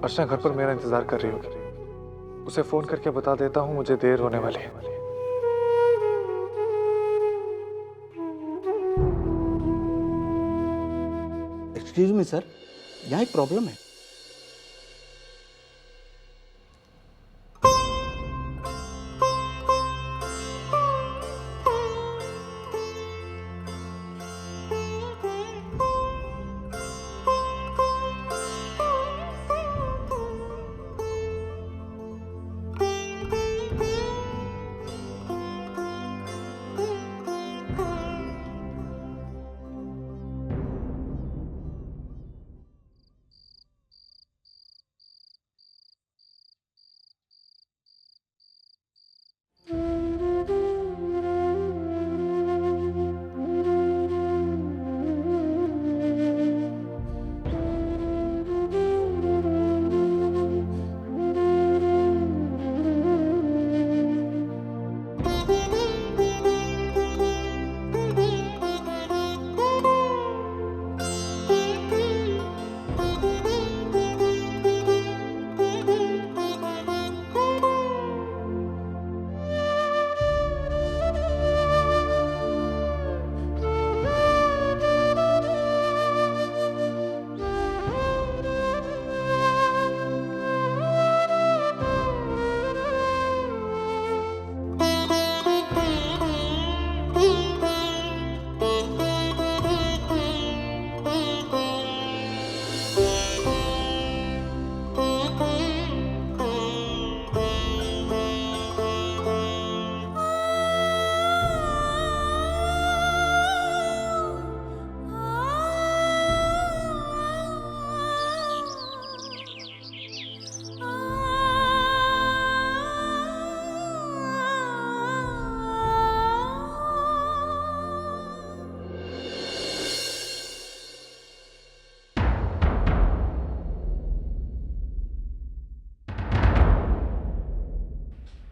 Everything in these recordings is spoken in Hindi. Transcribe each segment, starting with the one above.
अर्चना घर पर मेरा इंतजार कर रही होगी। उसे फोन करके बता देता हूँ मुझे देर होने वाली है। एक्सक्यूज मी सर, यहाँ एक प्रॉब्लम है।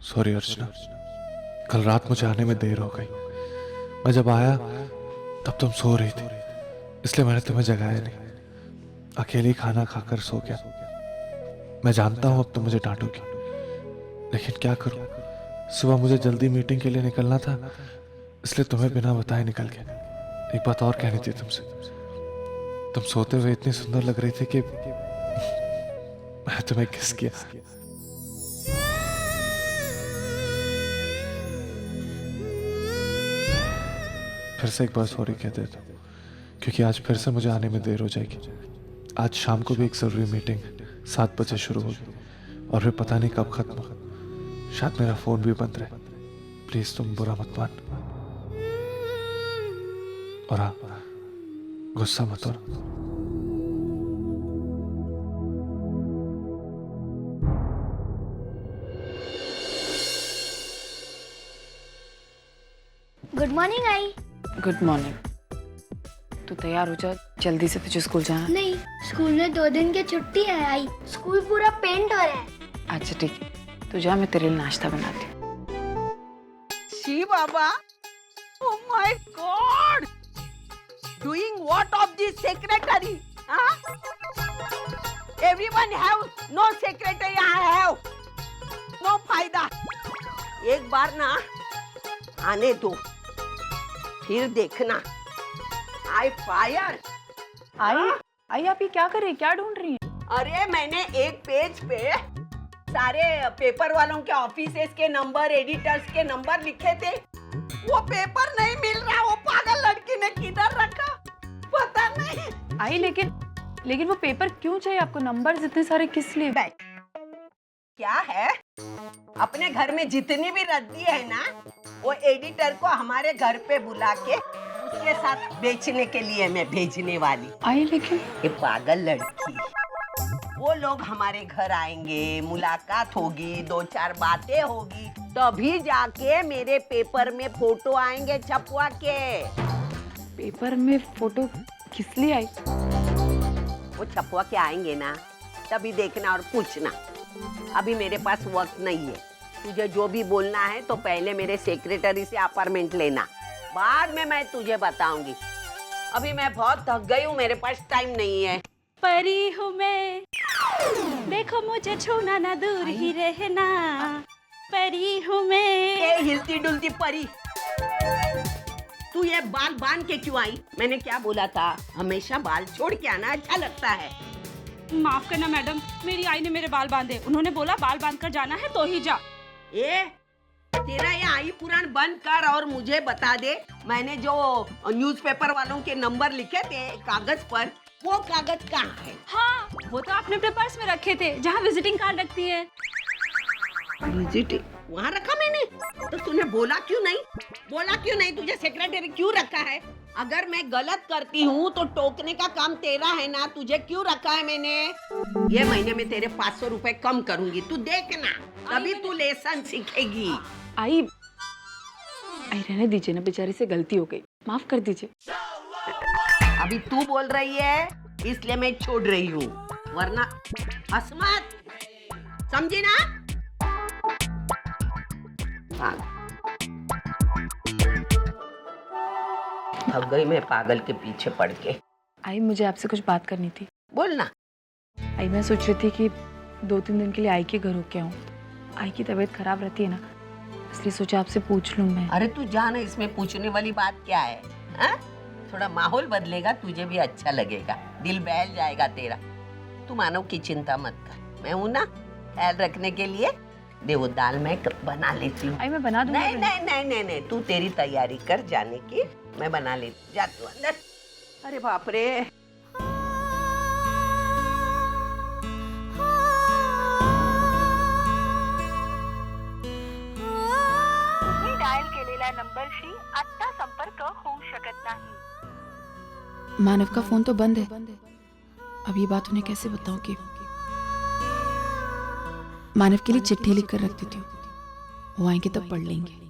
सॉरी अर्चना, कल रात मुझे आने में देर हो गई। मैं जब आया तब तुम सो रही थी, इसलिए मैंने तुम्हें जगाया नहीं। अकेले ही खाना खाकर सो गया। मैं जानता हूं अब तुम मुझे डांटोगी, लेकिन क्या करूं, सुबह मुझे जल्दी मीटिंग के लिए निकलना था, इसलिए तुम्हें बिना बताए निकल गया। एक बात और कहनी थी तुमसे। तुम सोते हुए इतनी सुंदर लग रही थी कि मैं तुम्हें किस किया। फिर से एक बार सॉरी कह देता हूँ, क्योंकि आज फिर से मुझे आने में देर हो जाएगी। आज शाम को भी एक ज़रूरी मीटिंग 7 बजे शुरू होगी और फिर पता नहीं कब खत्म हो। शायद मेरा फ़ोन भी बंद रहे। प्लीज़ तुम बुरा मत मान, और हाँ, गुस्सा मत हो। Good morning I. Good morning. तू तैयार हो जा, जल्दी से तुझे स्कूल जाना। नहीं, स्कूल में 2 दिन की छुट्टी है आई। स्कूल पूरा पेंट हो रहा है। अच्छा ठीक है, तू जा, मैं तेरे लिए नाश्ता बनाती हूँ। शी बाबा, oh my God, doing what of this secretary? Everyone have no secretary, I have no फायदा। एक बार ना आने दो, फिर देखना। आई फायर। आई आप ये क्या कर रही है, क्या ढूंढ रही है? अरे मैंने एक पेज पे सारे पेपर वालों के ऑफिसेस के नंबर, एडिटर्स के नंबर लिखे थे। वो पेपर नहीं मिल रहा, वो पागल लड़की ने किधर रखा पता नहीं। आई लेकिन वो पेपर क्यों चाहिए आपको? नंबर इतने सारे किस लिए? क्या है, अपने घर में जितनी भी रद्दी है ना, वो एडिटर को हमारे घर पे बुला के उसके साथ बेचने के लिए मैं भेजने वाली। आई लेकिन ये पागल लड़की, वो लोग हमारे घर आएंगे, मुलाकात होगी, 2-4 बातें होगी, तभी जाके मेरे पेपर में फोटो आएंगे छपवा के। पेपर में फोटो किस लिए आई? वो छपवा के आएंगे ना, तभी देखना और पूछना। अभी मेरे पास वक्त नहीं है। तुझे जो भी बोलना है तो पहले मेरे सेक्रेटरी से अपॉइंटमेंट लेना, बाद में मैं तुझे बताऊंगी। अभी मैं बहुत थक गई हूँ, मेरे पास टाइम नहीं है। परी हूँ मैं, देखो मुझे छूना ना, दूर ही रहना, परी हूँ मैं। ए हिलती डुलती परी, तू ये बाल बांध के क्यों आई? मैंने क्या बोला था? हमेशा बाल छोड़ के आना अच्छा लगता है। माफ करना मैडम, मेरी आई ने मेरे बाल बांधे। उन्होंने बोला बाल बांध कर जाना है तो ही जा। ए तेरा ये आई पुराण बंद कर और मुझे बता दे, मैंने जो न्यूज़पेपर वालों के नंबर लिखे थे कागज पर, वो कागज कहाँ है? हाँ, वो तो आपने अपने पर्स में रखे थे, जहाँ विजिटिंग कार्ड रखती है। विजिटिंग वहाँ रखा मैंने? तो तूने बोला क्यों नहीं? बोला क्यों नहीं? तुझे सेक्रेटरी क्यों रखा है? अगर मैं गलत करती हूँ तो टोकने का काम तेरा है ना, तुझे क्यों रखा है मैंने? ये महीने में तेरे 500 रुपए कम करूंगी, तू देखना, तभी तू लेसन सीखेगी। आई रहने दीजिए ना, बेचारी से गलती हो गई, माफ कर दीजिए। अभी तू बोल रही है इसलिए मैं छोड़ रही हूँ, वरना अस्मत, समझी ना? थक गई मैं पागल के पीछे पड़ के। आई मुझे आपसे कुछ बात करनी थी। बोलना। आई मैं सोच रही थी कि 2-3 दिन के लिए आई के घर होके आऊँ। आई की तबीयत खराब रहती है ना, इसलिए सोचा आपसे पूछ लूँ मैं। अरे तू जाना, इसमें पूछने वाली बात क्या है? हा? थोड़ा माहौल बदलेगा, तुझे भी अच्छा लगेगा, दिल बहल जाएगा तेरा। तू मानव की चिंता मत कर, मैं हूँ ना ख्याल रखने के लिए। देखो दाल मैं बना लेती हूँ। आई मैं बना दूँगी। नहीं नहीं नहीं नहीं नहीं, तू तेरी तैयारी कर जाने की, मैं बना लेती। जा तू अंदर। अरे बाप रे, डायल केलेला नंबरशी आत्ता संपर्क होऊ शकत नाही। मानव का फोन तो बंद है। अब ये बात उन्हें कैसे बताऊं कि मानव के लिए चिट्ठी लिख कर रख देती हूँ, वो आएंगे तब पढ़ लेंगे।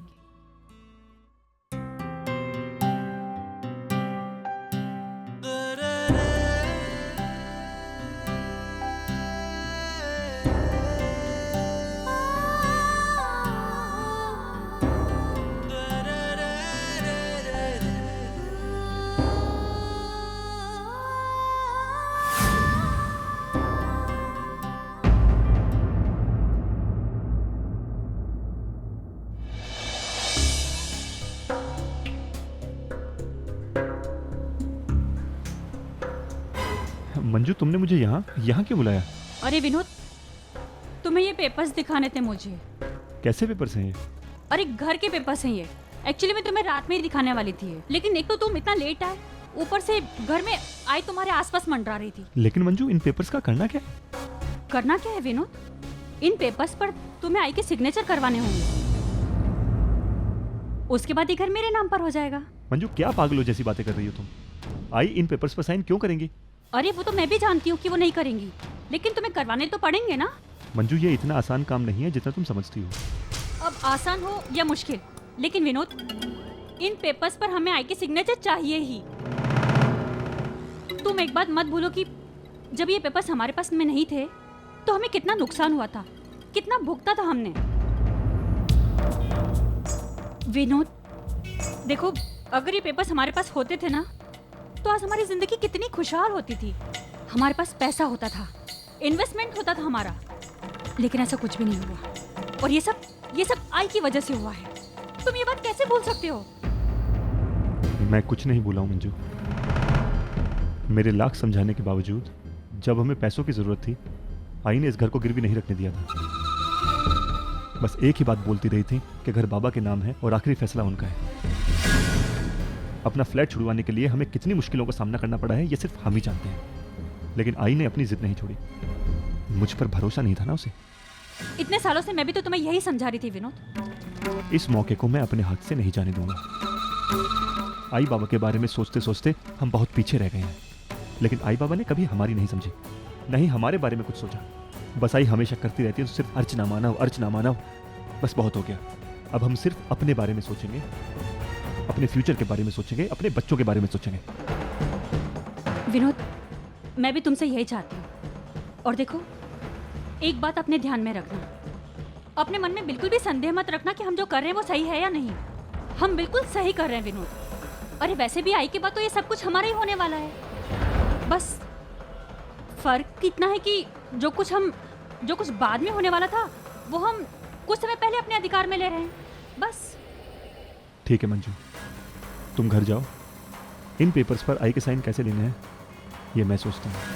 मंजू, तुमने मुझे यहाँ क्यों बुलाया? अरे विनोद, तुम्हें ये पेपर्स दिखाने थे मुझे। कैसे पेपर्स हैं ये? अरे घर के पेपर्स हैं ये। एक्चुअली मैं तुम्हें रात में ही दिखाने वाली थी, लेकिन एक तो तुम इतना लेट आए, ऊपर से घर में आई तुम्हारे आसपास मंडरा रही थी। लेकिन मंजू, इन पेपर्स का करना क्या है? करना क्या है विनोद? इन पेपर्स पर तुम्हें आई के सिग्नेचर करवाने होंगे, उसके बाद ये घर मेरे नाम पर हो जाएगा। मंजू, क्या पागलों जैसी बातें कर रही हो तुम? आई इन पेपर्स पर साइन क्यों करेंगी? अरे वो तो मैं भी जानती हूँ कि वो नहीं करेंगी, लेकिन तुम्हें करवाने तो पड़ेंगे ना। मंजू, ये इतना आसान काम नहीं है जितना तुम समझती हो। अब आसान हो या मुश्किल, लेकिन विनोद, इन पेपर्स पर हमें आई के सिग्नेचर चाहिए ही। तुम एक बात मत भूलो कि जब ये पेपर्स हमारे पास में नहीं थे तो हमें कितना नुकसान हुआ था, कितना भुगता था हमने। विनोद देखो, अगर ये पेपर्स हमारे पास होते थे ना तो आज हमारी जिंदगी कितनी खुशहाल होती थी। हमारे पास पैसा होता था, इन्वेस्टमेंट होता था हमारा, लेकिन ऐसा कुछ भी नहीं हुआ। और ये सब आई की वजह से हुआ है। तुम ये बात कैसे भूल सकते हो? मैं कुछ नहीं भूला हूं मंजू। मेरे लाख समझाने के बावजूद जब हमें पैसों की जरूरत थी, आई ने इस घर को गिरवी नहीं रखने दिया था। बस एक ही बात बोलती रही थी कि घर बाबा के नाम है और आखिरी फैसला उनका है। अपना फ्लैट छुड़वाने के लिए हमें कितनी मुश्किलों का सामना करना पड़ा है ये सिर्फ हम ही जानते हैं, लेकिन आई ने अपनी जिद नहीं छोड़ी। मुझ पर भरोसा नहीं था ना उसे। इतने सालों से मैं भी तो तुम्हें यही समझा रही थी विनोद। इस मौके को मैं अपने हाथ से नहीं जाने दूंगा। आई बाबा के बारे में सोचते सोचते हम बहुत पीछे रह गए हैं, लेकिन आई बाबा ने कभी हमारी नहीं समझी, नहीं हमारे बारे में कुछ सोचा। बस आई हमेशा करती रहती है तो सिर्फ अर्चना मानव। बस बहुत हो गया। अब हम सिर्फ अपने बारे में सोचेंगे, अपने फ्यूचर के बारे में सोचेंगे, अपने बच्चों के बारे में सोचेंगे। विनोद, मैं भी तुमसे यही चाहती हूँ। और देखो, एक बात अपने ध्यान में रखना, अपने मन में बिल्कुल भी संदेह मत रखना कि हम जो कर रहे हैं वो सही है या नहीं। हम बिल्कुल सही कर रहे हैं विनोद। अरे वैसे भी आई के बाद तो ये सब कुछ हमारा ही होने वाला है। बस फर्क इतना है कि जो कुछ बाद में होने वाला था वो हम कुछ समय पहले अपने अधिकार में ले रहे हैं, बस। ठीक है मंजू, तुम घर जाओ। इन पेपर्स पर आई के साइन कैसे लेने हैं ये मैं सोचता हूँ।